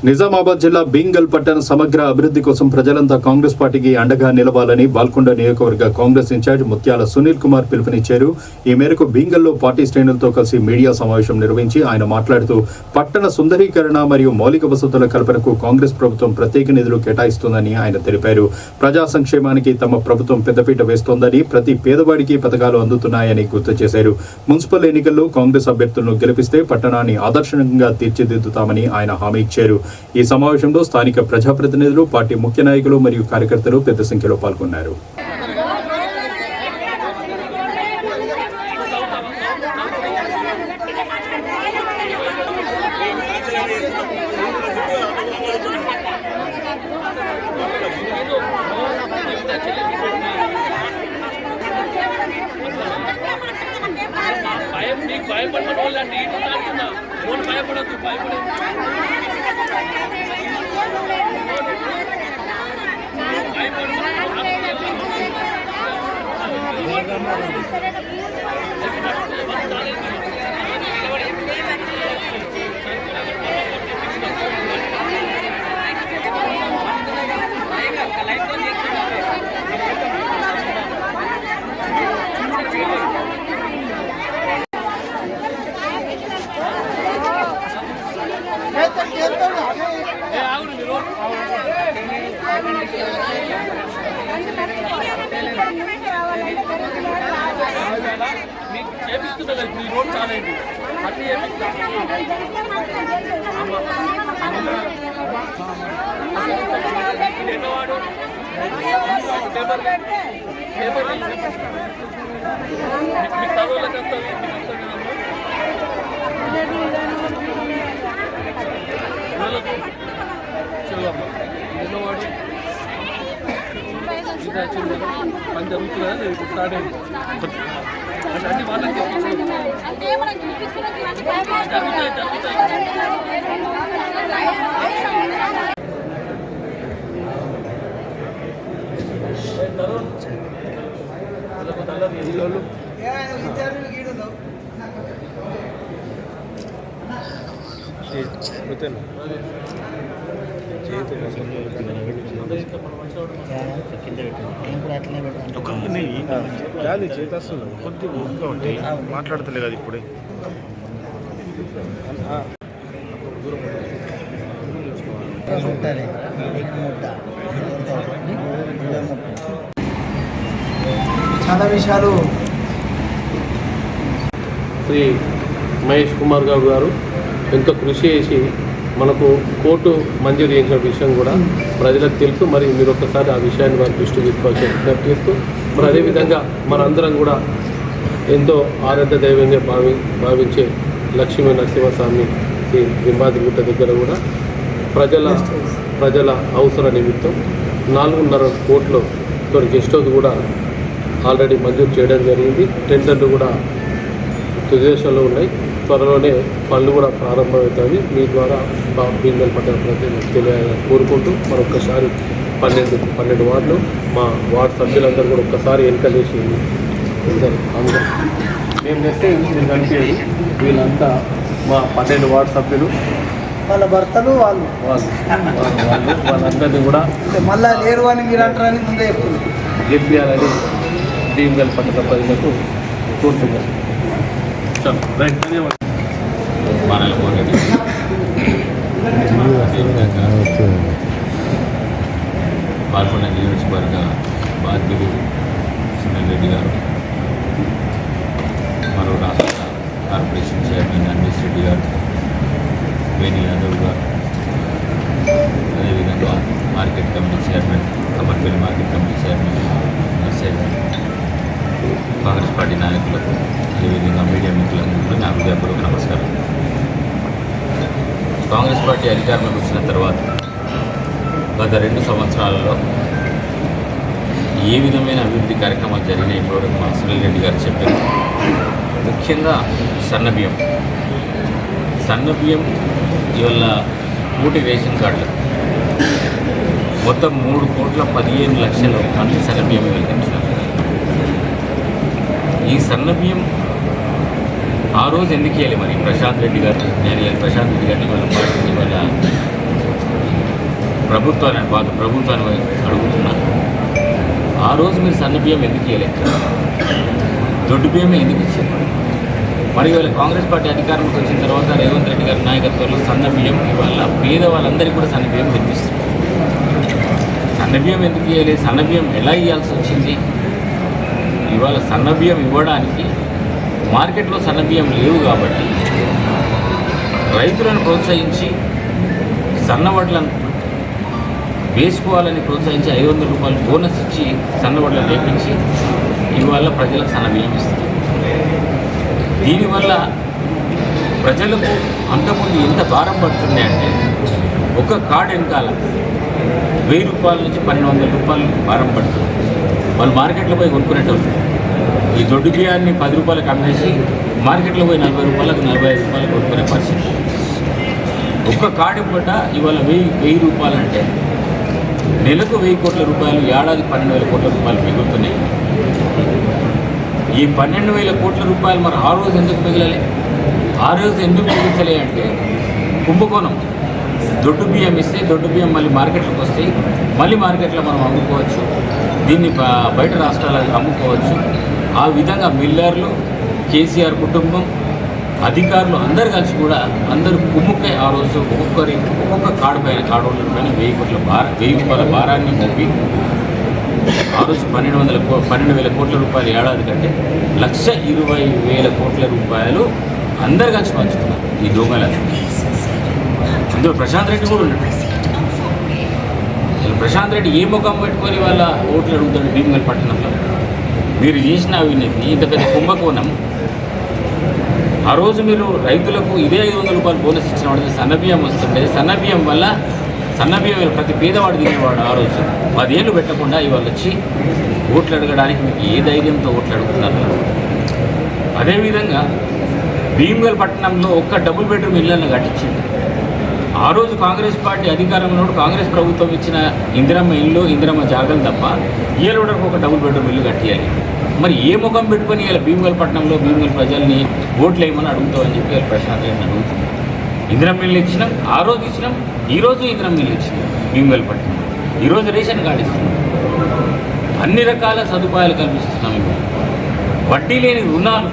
నిజామాబాద్ జిల్లా బీంగల్ పట్టణ సమగ్ర అభివృద్ధి కోసం ప్రజలంతా కాంగ్రెస్ పార్టీకి అండగా నిలవాలని బాల్కొండ నియోజకవర్గ కాంగ్రెస్ ఇన్ఛార్జ్ ముత్యాల సునీల్ కుమార్ పిలుపునిచ్చారు. ఈ మేరకు బీంగల్లో పార్టీ శ్రేణులతో కలిసి మీడియా సమావేశం నిర్వహించి ఆయన మాట్లాడుతూ పట్టణ సుందరీకరణ మరియు మౌలిక వసతుల కల్పనకు కాంగ్రెస్ ప్రభుత్వం ప్రత్యేక నిధులు కేటాయిస్తోందని ఆయన తెలిపారు. ప్రజా సంక్షేమానికి తమ ప్రభుత్వం పెద్దపీట వేస్తోందని, ప్రతి పేదవాడికి పథకాలు అందుతున్నాయని గుర్తు చేశారు. మున్సిపల్ ఎన్నికల్లో కాంగ్రెస్ అభ్యర్థులను గెలిపిస్తే పట్టణాన్ని ఆదర్శంగా తీర్చిదిద్దుతామని ఆయన హామీ ఇచ్చారు. ఈ సమావేశంలో స్థానిక ప్రజాప్రతినిధులు, పార్టీ ముఖ్య నాయకులు మరియు కార్యకర్తలు పెద్ద సంఖ్యలో పాల్గొన్నారు. పని జరుగుతుంది కదా, ఇప్పుడు స్టార్ట్ అయింది. అన్ని వాళ్ళకి గాలి చేతస్తుంది కొద్దిగా ఊరుగా ఉంటాయి, మాట్లాడతలే కదా ఇప్పుడే. చాలా విషయాలు శ్రీ మహేష్ కుమార్ గారు ఎంతో కృషి చేసి మనకు కోర్టు మంజూరు చేసిన విషయం కూడా ప్రజలకు తెలుసు. మరి మీరు ఒక్కసారి ఆ విషయాన్ని వారి దృష్టి తీసుకోవాల్సి విజ్ఞప్తి చేస్తూ, మరి అదేవిధంగా మనందరం కూడా ఎంతో ఆరాధ్య దైవంగా భావించే లక్ష్మీ నరసింహస్వామి శ్రీ లింబాద్రిగుట్ట దగ్గర కూడా ప్రజల అవసర నిమిత్తం 4.5 కోట్ల గెస్ట్ హౌస్ కూడా ఆల్రెడీ మంజూరు చేయడం జరిగింది. టెండర్లు కూడా తుదిదశలో ఉన్నాయి. త్వరలోనే పనులు కూడా ప్రారంభమవుతాయి. మీ ద్వారా బీంగల్ పట్టణ ప్రజలు కోరుకుంటూ మరొకసారి 12 వార్డులు మా వార్డు సభ్యులందరూ కూడా ఒక్కసారి ఎన్నికలేసి మేము నెక్స్ట్ మీరు కనిపించేది వీళ్ళంతా మా 12 వార్డు సభ్యులు, వాళ్ళ భర్తలు వాళ్ళందరినీ కూడా మళ్ళా లేరు అని మీరు అంటారని ముందే గెలిపించాలని బీంగల్ పట్టణ ప్రజలకు కోరుతున్నారు. ధన్యవాదాలు. బాల్కొండ నియోజకవర్గ బాధ్యులు సునీల్ రెడ్డి గారు, మరో రాష్ట్ర కార్పొరేషన్ చైర్మన్ అన్వేష్ రెడ్డి గారు, వేణి యాదవ్ గారు, అదేవిధంగా market committee chairman Kamarpalli market committee chairman Narsaiah garu, Congress party నాయకులకు, అదేవిధంగా మీడియా మిత్రులందరూ కూడా నా హృదయపూర్వక నమస్కారం. కాంగ్రెస్ పార్టీ అధికారంలోకి వచ్చిన తర్వాత గత 2 సంవత్సరాలలో ఏ విధమైన అభివృద్ధి కార్యక్రమాలు జరిగినాయి ఇప్పుడు మా సునీల్ రెడ్డి గారు చెప్పారు. ముఖ్యంగా సన్నబియ్యం ఇవాళ 3 రేషన్ కార్డులు మొత్తం 3,15,00,000 మంది సన్నబియ్యం వెళ్తున్నారు. ఈ సన్నబియ్యం ఆ రోజు ఎందుకు ఇవ్వాలి మరి ప్రశాంత్ రెడ్డి గారు, నేను ప్రశాంత్ రెడ్డి గారిని వాళ్ళ పార్టీని వాళ్ళ పాత ప్రభుత్వాన్ని అడుగుతున్నాను. ఆ రోజు మీరు సన్న బియ్యం ఎందుకు ఇవ్వలేదు? దొడ్డు బియ్యమే ఎందుకు ఇచ్చారు? మరి ఇవాళ కాంగ్రెస్ పార్టీ అధికారంలోకి వచ్చిన తర్వాత రేవంత్ రెడ్డి గారి నాయకత్వంలో సన్న బియ్యం ఇవాళ పేద వాళ్ళందరికీ కూడా సన్న బియ్యం తెప్పిస్తారు. సన్న బియ్యం ఎందుకు ఇవ్వలేదు? సన్న బియ్యం ఎలా ఇవ్వాల్సి వచ్చింది? ఇవాళ సన్న బియ్యం ఇవ్వడానికి మార్కెట్లో సన్న బియ్యం లేవు కాబట్టి రైతులను ప్రోత్సహించి సన్నవడ్లను వేసుకోవాలని ప్రోత్సహించి 500 రూపాయలు బోనస్ ఇచ్చి సన్నవడ్లను లేపించి ఇవాళ ప్రజలకు సన్న బియ్యం ఇస్తుంది. దీనివల్ల ప్రజలకు అంతకుముందు ఎంత భారం పడుతుంది అంటే ఒక కార్డు వెనకాల 1000 రూపాయల నుంచి 1200 రూపాయలు భారం పడుతుంది. వాళ్ళు మార్కెట్లో పోయి కొనుక్కునేటప్పుడు ఈ దొడ్డు బియ్యాన్ని 10 రూపాయలకు అమ్మేసి మార్కెట్లో పోయి 40 రూపాయలకు 45 రూపాయలకు కొనుక్కునే పరిస్థితి. ఒక్క కార్డు పూట ఇవాళ 1000 రూపాయలు అంటే నెలకు 1000 కోట్ల రూపాయలు, ఏడాది 12,000 కోట్ల రూపాయలు మిగులుతున్నాయి. ఈ 12,000 కోట్ల రూపాయలు మరి ఆ రోజు ఎందుకు మిగలలే? ఆ రోజు ఎందుకు మిగిల్చలే అంటే కుంభకోణం. దొడ్డు బియ్యం ఇస్తే దొడ్డు బియ్యం మళ్ళీ మార్కెట్లోకి వస్తాయి, మళ్ళీ మార్కెట్లో మనం అమ్ముకోవచ్చు, దీన్ని బయట రాష్ట్రాలకు అమ్ముకోవచ్చు. ఆ విధంగా మిల్లర్లు, కేసీఆర్ కుటుంబం, అధికారులు అందరు కలిసి కూడా అందరూ కుమ్ముకై ఆ రోజు ఒక్కొక్క కార్డు పైన 1000 రూపాయల భారాన్ని మోపి ఆ రోజు 12,000 కోట్ల రూపాయలు ఏడాది కంటే 1,20,000 కోట్ల రూపాయలు అందరు కలిసి పంచుతున్నారు ఈ దొంగలని. అందులో ప్రశాంత్ రెడ్డి కూడా ఉన్నాడు. ప్రశాంత్ రెడ్డి ఏ ముఖం పెట్టుకొని వాళ్ళ ఓట్లు అడుగుతాడు భీమగల్ పట్టణంలో? మీరు చేసిన అవినీతి ఇంత పెద్ద కుంభకోణం. ఆ రోజు మీరు రైతులకు ఇదే 500 రూపాయలు బోనస్ ఇచ్చిన వాడికి సన్నబియ్యం వస్తుండే. సన్నబియ్యం వల్ల సన్నబియ్యం ప్రతి పేదవాడు తినేవాడు. ఆ రోజు 10 ఏళ్ళు పెట్టకుండా ఇవాళ వచ్చి ఓట్లు అడగడానికి మీకు ఏ ధైర్యంతో ఓట్లు అడుగుతున్నారు? అదేవిధంగా భీమగల్ పట్టణంలో ఒక్క డబుల్ బెడ్రూమ్ ఇళ్లను కట్టించింది. ఆ రోజు కాంగ్రెస్ పార్టీ అధికారంలో కాంగ్రెస్ ప్రభుత్వం ఇచ్చిన ఇందిరమ్మ ఇల్లు, ఇందిరమ్మ జాగలు తప్ప ఇవాళ కూడా ఒక డబుల్ బెడ్రూమ్ ఇల్లు కట్టియాలి. మరి ఏ ముఖం పెట్టుకొని ఇలా భీమగల్ పట్టణంలో భీమగల్ ప్రజల్ని ఓట్లు వేయమని అడుగుతామని చెప్పి ప్రశాంత్ రెడ్డిని అడుగుతుంది. ఇందిరమ్మ ఇల్లు ఇచ్చినాం, ఆ రోజు ఇచ్చినాం, ఈరోజు ఇందిరమ్మ ఇల్లు ఇచ్చినాం భీమగల్ పట్టణం. ఈరోజు రేషన్ కార్డు ఇస్తున్నాం, అన్ని రకాల సదుపాయాలు కల్పిస్తున్నాం. వడ్డీ లేని రుణాలు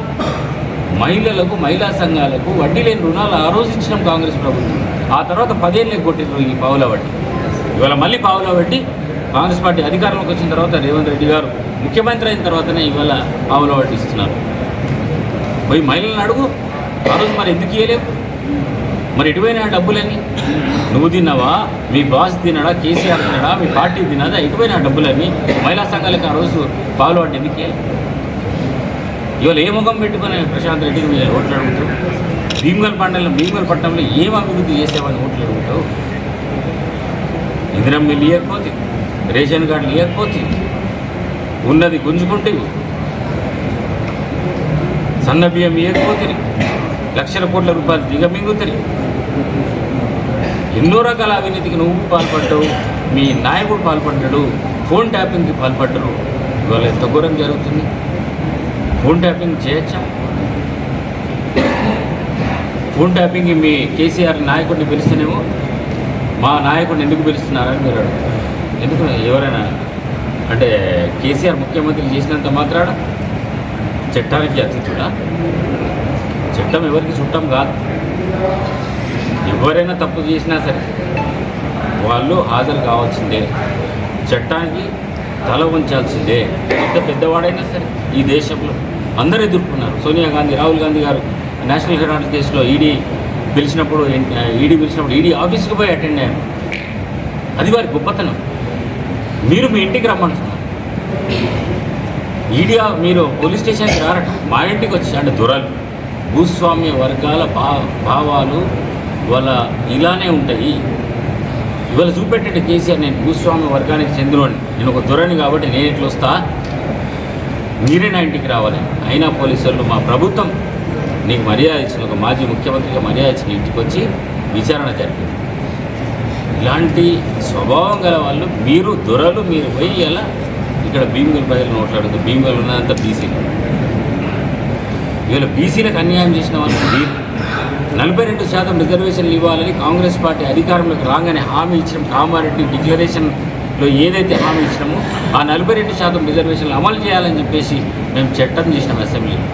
మహిళలకు, మహిళా సంఘాలకు వడ్డీ లేని రుణాలు ఆ రోజు ఇచ్చినాం కాంగ్రెస్ ప్రభుత్వం. ఆ తర్వాత 10 ఏళ్ళకి కొట్టినారు ఈ పావుల వడ్డీ. ఇవాళ మళ్ళీ పావుల వడ్డీ కాంగ్రెస్ పార్టీ అధికారంలోకి వచ్చిన తర్వాత రేవంత్ రెడ్డి గారు ముఖ్యమంత్రి అయిన తర్వాతనే ఇవాళ పావుల వడ్డీ ఇస్తున్నారు. పోయి మహిళలను అడుగు, ఆ రోజు మరి ఎందుకు ఇవ్వలేవు? మరి ఎటువైనా డబ్బులన్నీ నువ్వు తిన్నావా, మీ బాస్ తిన్నాడా, కేసీఆర్ తిన్నాడా, మీ పార్టీ తిన్నదా? ఎటువైనా డబ్బులన్నీ మహిళా సంఘాలకు ఆ రోజు పావుల వడ్డీ ఎందుకు ఇవ్వాలి? ఇవాళ ఏ ముఖం పెట్టుకుని ప్రశాంత్ రెడ్డిని మీరు ఓట్లు అడుగుతావు? భీమగల్ పట్టణంలో ఏం అభివృద్ధి చేసావని ఓట్లు అడుగుతావు? ఇందిరమ్మ ఇల్లు ఇవ్వకపోతే, రేషన్ కార్డులు ఇవ్వకపోతే, ఉన్నది గుంజుకుంటే, సన్న బియ్యం ఇవ్వకపోతే, 1,00,000 కోట్ల రూపాయలు దిగమింగుతాయి. ఎన్నో రకాల అవినీతికి నువ్వు పాల్పడ్డావు, మీ నాయకుడు పాల్పడ్డాడు, ఫోన్ ట్యాపింగ్కి పాల్పడ్డారు. ఇవాళ ఎంత ఘోరం జరుగుతుంది. ఫోన్ ట్యాపింగ్ చేయొచ్చా? ఫోన్ ట్యాపింగ్ మీ కేసీఆర్ నాయకుడిని పిలిస్తేనేమో మా నాయకుడిని ఎందుకు పిలుస్తున్నారని మీరు అడుగుతారు. ఎందుకు? ఎవరైనా అంటే కేసీఆర్ ముఖ్యమంత్రి చేసినంత మాత్రాన చట్టానికి అతీతుడా? చట్టం ఎవరికి చుట్టం కాదు. ఎవరైనా తప్పు చేసినా సరే వాళ్ళు హాజరు కావాల్సిందే, చట్టానికి తల వంచాల్సిందే. ఎంత పెద్దవాడైనా సరే ఈ దేశంలో అందరూ ఎదుర్కొన్నారు. సోనియా గాంధీ, రాహుల్ గాంధీ గారు నేషనల్ హెరాల్డ్ కేసులో ఈడీ పిలిచినప్పుడు ఈడీ ఆఫీస్కి పోయి అటెండ్ అయ్యారు. అది వారి గొప్పతనం. మీరు మీ ఇంటికి రమ్మంటున్నారు. ఈడీ మీరు పోలీస్ స్టేషన్కి రారట, మా ఇంటికి వచ్చి. అంటే దొరలు, భూస్వామ్య వర్గాల భావాలు వాళ్ళ ఇలానే ఉంటాయి. ఇవాళ చూపెట్టండి కేసీఆర్, నేను భూస్వామ్య వర్గానికి చెందినవాడిని, నేను ఒక దొరని కాబట్టి నేను ఎట్లా వస్తా, మీరే నా ఇంటికి రావాలి. అయినా పోలీసు వాళ్ళు మా ప్రభుత్వం నీకు మర్యాద ఇచ్చిన, ఒక మాజీ ముఖ్యమంత్రిగా మర్యాద ఇచ్చిన ఇంటికి వచ్చి విచారణ జరిపింది. ఇలాంటి స్వభావం గల వాళ్ళు మీరు దొరలు, మీరు పోయి ఎలా ఇక్కడ భీమగల్ ప్రజలు మాట్లాడుతుంది. భీమగల్ ఉన్నదంతా బీసీలు. ఇవాళ బీసీలకు అన్యాయం చేసిన వాళ్ళు మీరు 42% రిజర్వేషన్లు ఇవ్వాలని కాంగ్రెస్ పార్టీ అధికారంలోకి రాగానే హామీ ఇచ్చిన కామారెడ్డి డిక్లరేషన్లో ఏదైతే హామీ ఇచ్చినామో ఆ 42% రిజర్వేషన్లు అమలు చేయాలని చెప్పేసి మేము చట్టం చేసినాం. అసెంబ్లీలో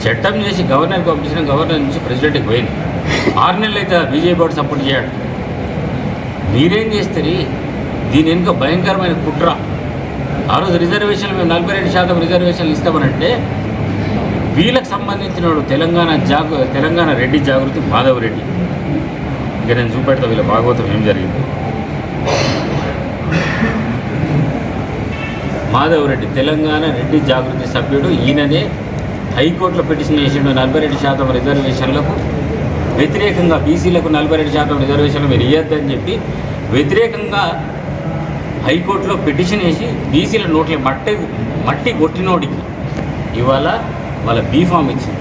చట్టం చేసి గవర్నర్కి పంపించిన, గవర్నర్ నుంచి ప్రెసిడెంట్కి పోయింది. 6 నెలలు అయితే బీజేపీ వాడు సపోర్ట్ చేయడు. మీరేం చేస్తారు? దీని వెనుక భయంకరమైన కుట్ర. ఆ రోజు రిజర్వేషన్లు మేము 42% రిజర్వేషన్లు ఇస్తామనంటే వీళ్ళకి సంబంధించిన వాడు తెలంగాణ రెడ్డి జాగృతి మాధవ్ రెడ్డి. ఇక నేను చూపెడతా వీళ్ళ భాగవతం ఏం జరిగింది. మాధవ్ రెడ్డి తెలంగాణ రెడ్డి జాగృతి సభ్యుడు. ఈయననే హైకోర్టులో పిటిషన్ చేసిండు 42% రిజర్వేషన్లకు వ్యతిరేకంగా, బీసీలకు 42% రిజర్వేషన్లు మీరు ఇవ్వద్దని చెప్పి వ్యతిరేకంగా హైకోర్టులో పిటిషన్ వేసి బీసీల నోట్ల మట్టి కొట్టినోడికి ఇవాళ వాళ్ళ బీఫామ్ ఇచ్చింది,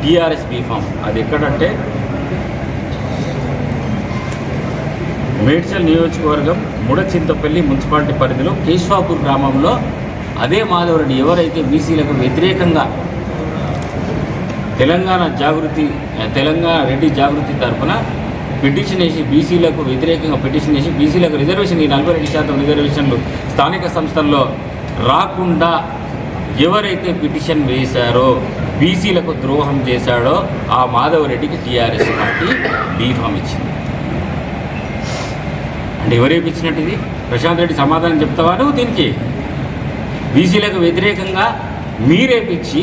టీఆర్ఎస్ బీఫామ్. అది ఎక్కడంటే మేడ్చల్ నియోజకవర్గం ముడచింతపల్లి మున్సిపాలిటీ పరిధిలో కేశవాపూర్ గ్రామంలో అదే మాధవరెడ్డి ఎవరైతే బీసీలకు వ్యతిరేకంగా తెలంగాణ రెడ్డి జాగృతి తరఫున పిటిషన్ వేసి బీసీలకు వ్యతిరేకంగా పిటిషన్ వేసి బీసీలకు రిజర్వేషన్, ఈ 42% రిజర్వేషన్లు స్థానిక సంస్థల్లో రాకుండా ఎవరైతే పిటిషన్ వేశారో, బీసీలకు ద్రోహం చేశాడో ఆ మాధవరెడ్డికి టీఆర్ఎస్ పార్టీ బీఫామ్ ఇచ్చింది. అంటే ఎవరేపించినట్టు ఇది? ప్రశాంత్ రెడ్డి సమాధానం చెప్తావా నువ్వు? దీనికి బీసీలకు వ్యతిరేకంగా మీరేపించి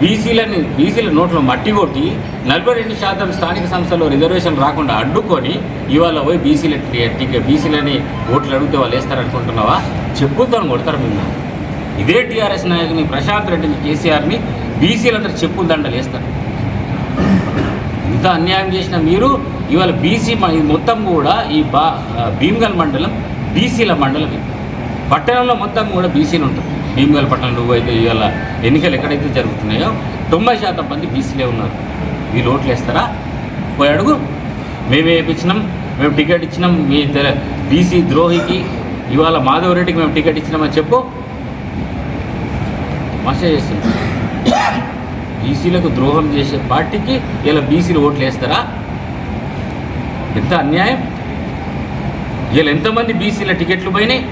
బీసీల నోట్లో మట్టి కొట్టి 42% స్థానిక సంస్థల్లో రిజర్వేషన్ రాకుండా అడ్డుకొని ఇవాళ పోయి బీసీలని ఓట్లు అడిగితే వాళ్ళు వేస్తారనుకుంటున్నావా? చెప్పులతో కొడతారు మేము. ఇదే టీఆర్ఎస్ నాయకుని ప్రశాంత్ రెడ్డిని, కేసీఆర్ని బీసీలందరూ చెప్పులు దండలు వేస్తారు. ఇంత అన్యాయం చేసిన మీరు ఇవాళ బీసీ మొత్తం కూడా ఈ భీమ్గల్ మండలం బీసీల మండలం. పట్టణంలో మొత్తం కూడా బీసీలు ఉంటారు. భీమ్గల్ పట్టణంలో అయితే ఇవాళ ఎన్నికలు ఎక్కడైతే జరుగుతున్నాయో 90% మంది బీసీలే ఉన్నారు. వీళ్ళు ఓట్లు వేస్తారా? పోయి అడుగు. మేమే వేయించినాం, మేము టికెట్ ఇచ్చినాం, మీ బీసీ ద్రోహికి ఇవాళ మాధవరెడ్డికి మేము టికెట్ ఇచ్చినామని చెప్పు. మసే చేస్తుంది. బీసీలకు ద్రోహం చేసే పార్టీకి ఇలా బీసీలు ఓట్లు వేస్తారా? ఎంత అన్యాయం! ఇలా ఎంతమంది బీసీల టికెట్లు పోయినాయి?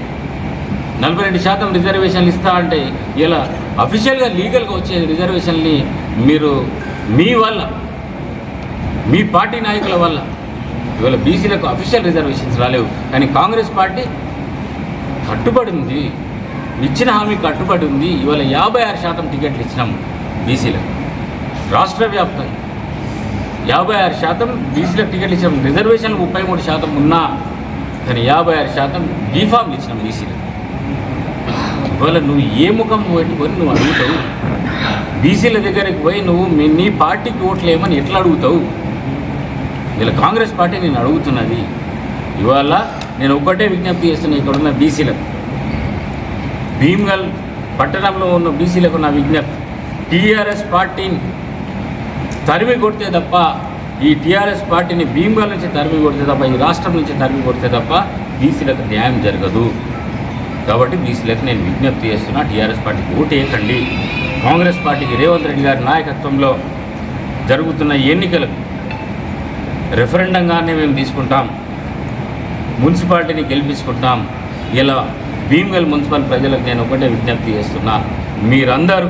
42% రిజర్వేషన్లు ఇస్తా అంటే ఇలా అఫీషియల్గా లీగల్గా వచ్చే రిజర్వేషన్ని మీరు మీ వల్ల, మీ పార్టీ నాయకుల వల్ల ఇవాళ బీసీలకు అఫీషియల్ రిజర్వేషన్స్ రాలేవు. కానీ కాంగ్రెస్ పార్టీ కట్టుబడి ఉంది, ఇచ్చిన హామీ కట్టుబడి ఉంది. ఇవాళ 56% టికెట్లు ఇచ్చినాము బీసీలకు. రాష్ట్ర వ్యాప్తంగా 56% బీసీలకు టికెట్లు ఇచ్చినాం. రిజర్వేషన్లు 33% ఉన్నా కానీ 56% బీఫామ్లు ఇచ్చినాం బీసీలకు. ఇవాళ నువ్వు ఏ ముఖం పెట్టుకొని నువ్వు అడుగుతావు? బీసీల దగ్గరికి పోయి నువ్వు నీ పార్టీకి ఓట్లు ఏమని ఎట్లా అడుగుతావు? ఇలా కాంగ్రెస్ పార్టీ నేను అడుగుతున్నది. ఇవాళ నేను ఒకటే విజ్ఞప్తి చేస్తున్నా ఇక్కడున్న బీసీలకు, భీమ్గల్ పట్టణంలో ఉన్న బీసీలకు నా విజ్ఞప్తి, టీఆర్ఎస్ పార్టీని తరిమి కొడితే తప్ప, ఈ టీఆర్ఎస్ పార్టీని భీమ్గల్ నుంచి తరిమి కొడితే తప్ప, ఈ రాష్ట్రం నుంచి తరిమి కొడితే తప్ప బీసీలకు న్యాయం జరగదు. కాబట్టి బీసీలకు నేను విజ్ఞప్తి చేస్తున్నా, టీఆర్ఎస్ పార్టీకి ఓటు వేయకండి. కాంగ్రెస్ పార్టీకి రేవంత్ రెడ్డి గారి నాయకత్వంలో జరుగుతున్న ఎన్నికలకు రెఫరెండంగానే మేము తీసుకుంటాం, మున్సిపాలిటీని గెలిపించుకుంటాం. ఇలా భీమ్గల్ మున్సిపల్ ప్రజలకు నేను ఒకటే విజ్ఞప్తి చేస్తున్నా, మీరందరూ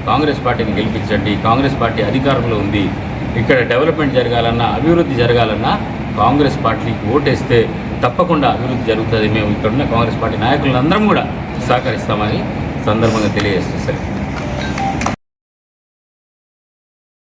కాంగ్రెస్ పార్టీని గెలిపించండి. కాంగ్రెస్ పార్టీ అధికారంలో ఉంది. ఇక్కడ డెవలప్మెంట్ జరగాలన్నా, అభివృద్ధి జరగాలన్నా కాంగ్రెస్ పార్టీకి ఓటేస్తే తప్పకుండా అభివృద్ధి జరుగుతుంది. మేము ఇక్కడున్న కాంగ్రెస్ పార్టీ నాయకులందరం కూడా సహకరిస్తామని సందర్భంగా తెలియజేస్తాం. సరే.